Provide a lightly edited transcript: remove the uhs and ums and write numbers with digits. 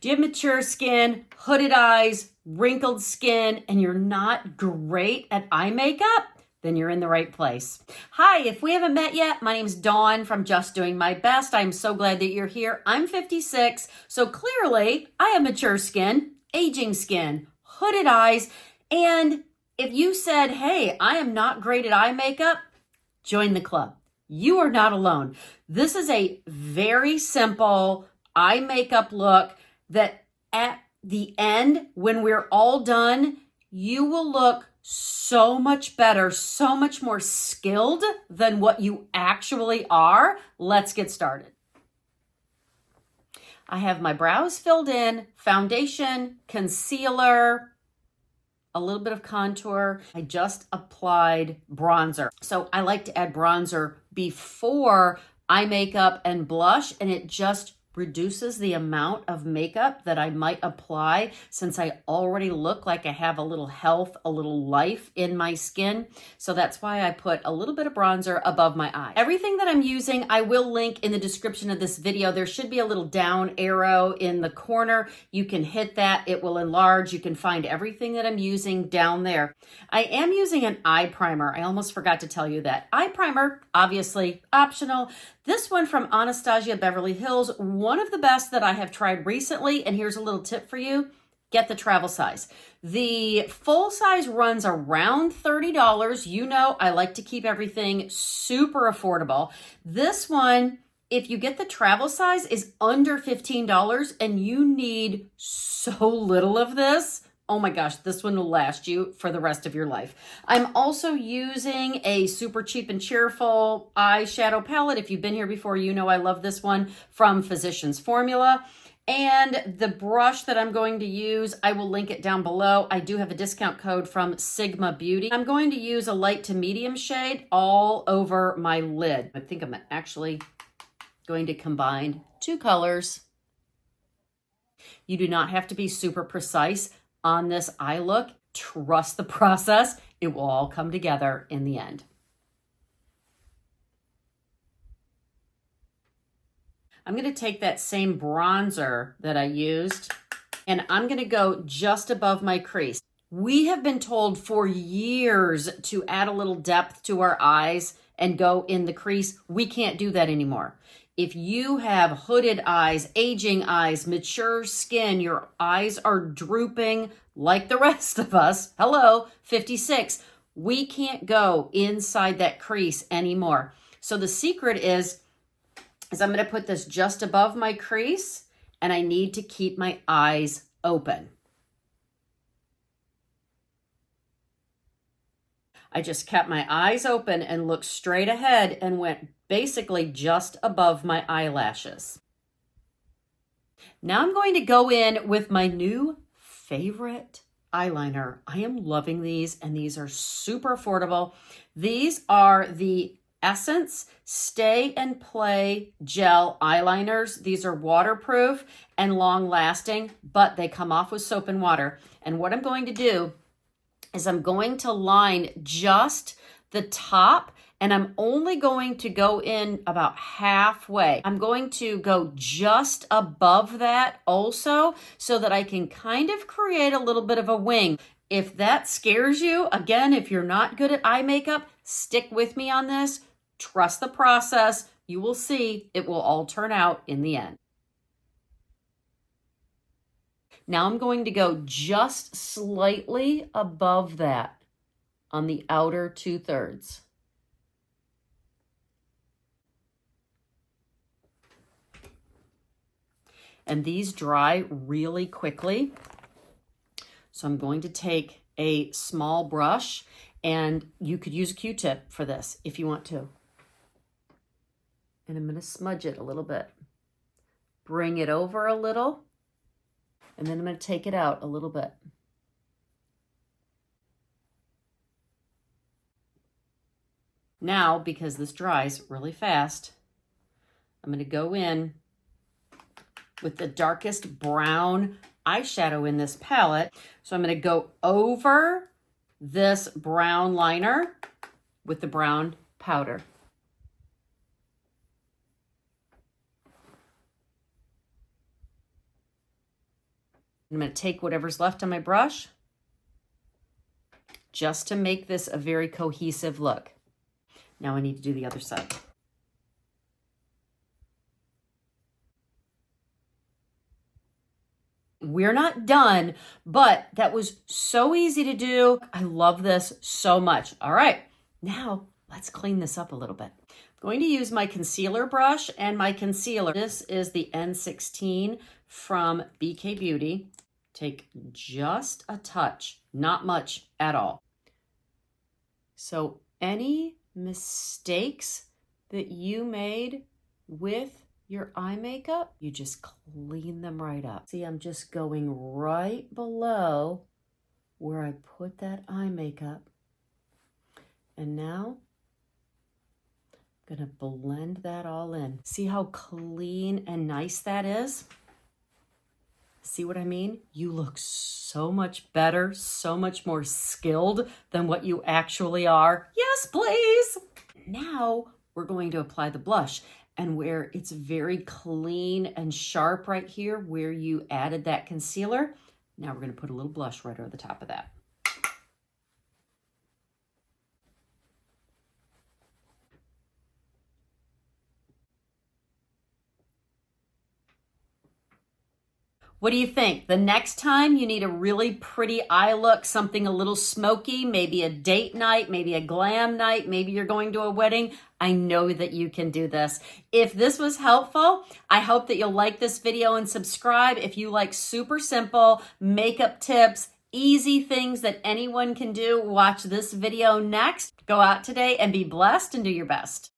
Do you have mature skin, hooded eyes, wrinkled skin, and you're not great at eye makeup? Then you're in the right place. Hi, if we haven't met yet, my name's Dawn from Just Doing My Best. I'm so glad that you're here. I'm 56, so clearly I have mature skin, aging skin, hooded eyes, and if you said, hey, I am not great at eye makeup, join the club. You are not alone. This is a very simple eye makeup look that at the end, when we're all done, you will look so much better, so much more skilled than what you actually are. Let's get started. I have my brows filled in, foundation, concealer, a little bit of contour. I just applied bronzer. So I like to add bronzer before eye makeup and blush, and it just reduces the amount of makeup that I might apply since I already look like I have a little health, a little life in my skin. So that's why I put a little bit of bronzer above my eye. Everything that I'm using, I will link in the description of this video. There should be a little down arrow in the corner. You can hit that, it will enlarge. You can find everything that I'm using down there. I am using an eye primer. I almost forgot to tell you that. Eye primer, obviously optional. This one from Anastasia Beverly Hills, one of the best that I have tried recently. And here's a little tip for you. Get the travel size. The full size runs around $30. You know, I like to keep everything super affordable. This one, if you get the travel size, is under $15 and you need so little of this. Oh my gosh, this one will last you for the rest of your life. I'm also using a super cheap and cheerful eyeshadow palette. If you've been here before, you know I love this one from Physicians Formula. And the brush that I'm going to use, I will link it down below. I do have a discount code from Sigma Beauty. I'm going to use a light to medium shade all over my lid. I think I'm actually going to combine two colors. You do not have to be super precise on this eye look. Trust the process. It will all come together in the end. I'm going to take that same bronzer that I used and I'm going to go just above my crease. We have been told for years to add a little depth to our eyes and go in the crease. We can't do that anymore. If you have hooded eyes, aging eyes, mature skin, your eyes are drooping like the rest of us, hello, 56, we can't go inside that crease anymore. So the secret is I'm going to put this just above my crease and I need to keep my eyes open. I just kept my eyes open and looked straight ahead and went basically just above my eyelashes. Now I'm going to go in with my new favorite eyeliner. I am loving these and these are super affordable. These are the Essence Stay and Play Gel Eyeliners. These are waterproof and long lasting, but they come off with soap and water. And what I'm going to do is I'm going to line just the top and I'm only going to go in about halfway. I'm going to go just above that also so that I can kind of create a little bit of a wing. If that scares you, again, if you're not good at eye makeup, stick with me on this. Trust the process. You will see it will all turn out in the end. Now I'm going to go just slightly above that on the outer 2/3. And these dry really quickly. So I'm going to take a small brush and you could use a Q-tip for this if you want to. And I'm going to smudge it a little bit. Bring it over a little. And then I'm going to take it out a little bit. Now, because this dries really fast, I'm going to go in with the darkest brown eyeshadow in this palette. So I'm going to go over this brown liner with the brown powder. I'm going to take whatever's left on my brush just to make this a very cohesive look. Now I need to do the other side. We're not done, but that was so easy to do. I love this so much. All right, now let's clean this up a little bit. I'm going to use my concealer brush and my concealer. This is the N16 from BK Beauty. Take just a touch, not much at all. So any mistakes that you made with your eye makeup, you just clean them right up. See, I'm just going right below where I put that eye makeup. And now I'm gonna blend that all in. See how clean and nice that is? See what I mean? You look so much better, so much more skilled than what you actually are. Yes, please. Now we're going to apply the blush. And where it's very clean and sharp right here, where you added that concealer, now we're going to put a little blush right over the top of that. What do you think? The next time you need a really pretty eye look, something a little smoky, maybe a date night, maybe a glam night, maybe you're going to a wedding, I know that you can do this. If this was helpful, I hope that you'll like this video and subscribe. If you like super simple makeup tips, easy things that anyone can do, watch this video next. Go out today and be blessed and do your best.